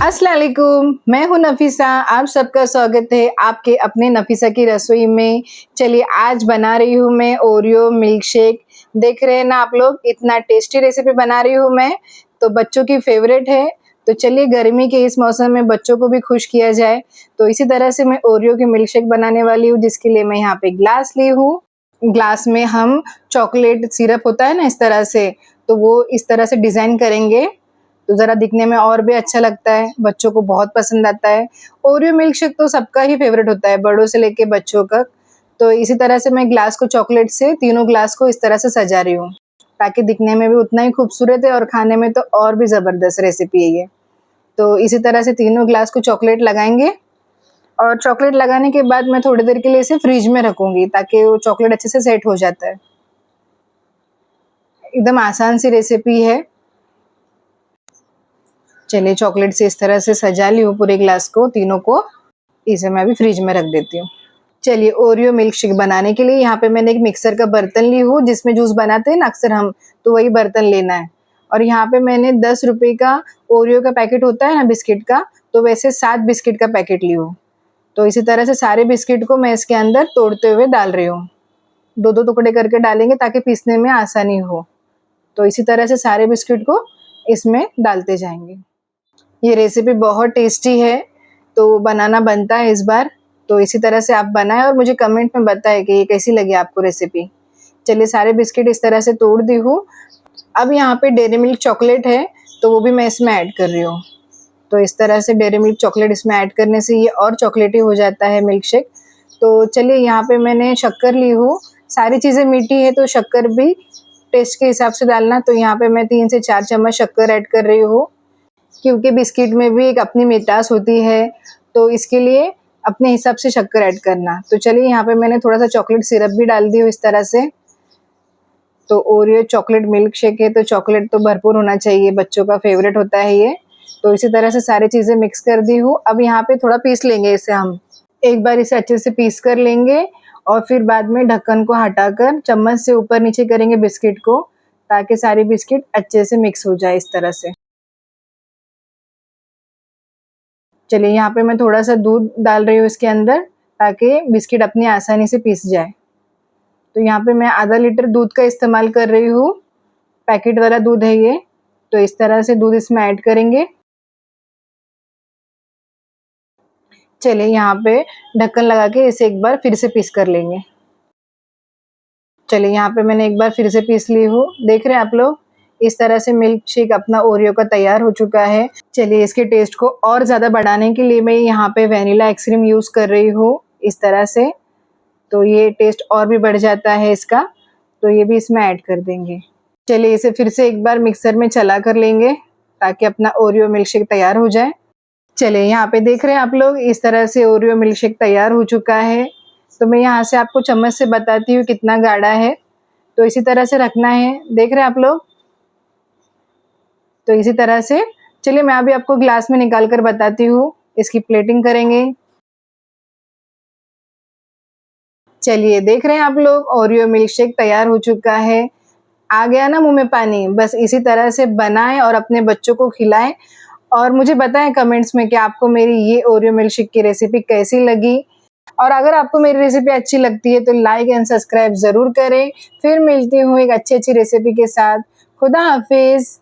अस्सलाम वालेकुम, मैं हूँ नफीसा। आप सबका स्वागत है आपके अपने नफीसा की रसोई में। चलिए आज बना रही हूँ मैं ओरियो मिल्क शेक। देख रहे हैं ना आप लोग, इतना टेस्टी रेसिपी बना रही हूँ मैं, तो बच्चों की फेवरेट है। तो चलिए गर्मी के इस मौसम में बच्चों को भी खुश किया जाए, तो इसी तरह से मैं ओरियो की मिल्क शेक बनाने वाली हूँ, जिसके लिए मैं यहाँ पे ग्लास ली हूँ। ग्लास में हम चॉकलेट सिरप होता है ना, इस तरह से, तो वो इस तरह से डिजाइन करेंगे तो ज़रा दिखने में और भी अच्छा लगता है, बच्चों को बहुत पसंद आता है। ओरियो मिल्क शेक तो सबका ही फेवरेट होता है, बड़ों से लेके बच्चों तक। तो इसी तरह से मैं ग्लास को चॉकलेट से तीनों ग्लास को इस तरह से सजा रही हूँ, ताकि दिखने में भी उतना ही खूबसूरत है और खाने में तो और भी ज़बरदस्त रेसिपी है ये। तो इसी तरह से तीनों ग्लास को चॉकलेट लगाएंगे और चॉकलेट लगाने के बाद मैं थोड़ी देर के लिए इसे फ्रिज में रखूंगी, ताकि वो चॉकलेट अच्छे से सेट हो जाता है। एकदम आसान सी रेसिपी है। चलिए चॉकलेट से इस तरह से सजा ली हूँ पूरे ग्लास को, तीनों को। इसे मैं अभी फ्रिज में रख देती हूँ। चलिए ओरियो मिल्क शेक बनाने के लिए यहाँ पे मैंने एक मिक्सर का बर्तन ली हूँ, जिसमें जूस बनाते हैं ना अक्सर हम, तो वही बर्तन लेना है। और यहाँ पे मैंने 10 रुपए का ओरियो का पैकेट होता है ना बिस्किट का, तो वैसे 7 बिस्किट का पैकेट ली हूँ। तो इसी तरह से सारे बिस्किट को मैं इसके अंदर तोड़ते हुए डाल रही हूँ। 2-2 टुकड़े करके डालेंगे ताकि पीसने में आसानी हो। तो इसी तरह से सारे बिस्किट को इसमें डालते जाएंगे। ये रेसिपी बहुत टेस्टी है, तो बनाना बनता है इस बार। तो इसी तरह से आप बनाएं और मुझे कमेंट में बताएं कि ये कैसी लगी आपको रेसिपी। चलिए सारे बिस्किट इस तरह से तोड़ दी हूँ। अब यहाँ पे डेयरी मिल्क चॉकलेट है, तो वो भी मैं इसमें ऐड कर रही हूँ। तो इस तरह से डेयरी मिल्क चॉकलेट इसमें ऐड करने से ये और चॉकलेटी हो जाता है मिल्क शेक। तो चलिए यहाँ पे मैंने शक्कर ली हूँ। सारी चीज़ें मीठी है तो शक्कर भी टेस्ट के हिसाब से डालना। तो यहाँ पे मैं 3 से 4 चम्मच शक्कर ऐड कर रही हूँ, क्योंकि बिस्किट में भी एक अपनी मिठास होती है, तो इसके लिए अपने हिसाब से शक्कर ऐड करना। तो चलिए यहाँ पे मैंने थोड़ा सा चॉकलेट सिरप भी डाल दी हूँ इस तरह से। तो ओरियो चॉकलेट मिल्क शेक है तो चॉकलेट तो भरपूर होना चाहिए, बच्चों का फेवरेट होता है ये। तो इसी तरह से सारी चीज़ें मिक्स कर दी हूँ। अब यहाँ पे थोड़ा पीस लेंगे इसे हम। एक बार इसे अच्छे से पीस कर लेंगे और फिर बाद में ढक्कन को हटाकर चम्मच से ऊपर नीचे करेंगे बिस्किट को, ताकि सारी बिस्किट अच्छे से मिक्स हो जाए इस तरह से। चलिए यहाँ पे मैं थोड़ा सा दूध डाल रही हूँ इसके अंदर, ताकि बिस्किट अपनी आसानी से पिस जाए। तो यहाँ पे मैं आधा लीटर दूध का इस्तेमाल कर रही हूँ, पैकेट वाला दूध है ये। तो इस तरह से दूध इसमें ऐड करेंगे। चलिए यहाँ पे ढक्कन लगा के इसे एक बार फिर से पीस कर लेंगे। चलिए यहाँ पे मैंने एक बार फिर से पीस ली हूँ। देख रहे हैं आप लोग, इस तरह से मिल्क शेक अपना ओरियो का तैयार हो चुका है। चलिए इसके टेस्ट को और ज़्यादा बढ़ाने के लिए मैं यहाँ पे वैनिला आइसक्रीम यूज़ कर रही हूँ इस तरह से। तो ये टेस्ट और भी बढ़ जाता है इसका, तो ये भी इसमें ऐड कर देंगे। चलिए इसे फिर से एक बार मिक्सर में चला कर लेंगे, ताकि अपना ओरियो मिल्क शेक तैयार हो जाए। चलिए यहाँ पे देख रहे हैं आप लोग, इस तरह से ओरियो मिल्क शेक तैयार हो चुका है। तो मैं यहाँ से आपको चम्मच से बताती हूँ कितना गाढ़ा है। तो इसी तरह से रखना है, देख रहे हैं आप लोग। तो इसी तरह से चलिए मैं अभी आपको ग्लास में निकाल कर बताती हूँ, इसकी प्लेटिंग करेंगे। चलिए देख रहे हैं आप लोग, ओरियो मिल्क शेक तैयार हो चुका है। आ गया ना मुंह में पानी। बस इसी तरह से बनाएं और अपने बच्चों को खिलाएं, और मुझे बताएं कमेंट्स में कि आपको मेरी ये ओरियो मिल्क शेक की रेसिपी कैसी लगी। और अगर आपको मेरी रेसिपी अच्छी लगती है तो लाइक एंड सब्सक्राइब ज़रूर करें। फिर मिलती हूँ एक अच्छी रेसिपी के साथ। खुदा हाफिज़।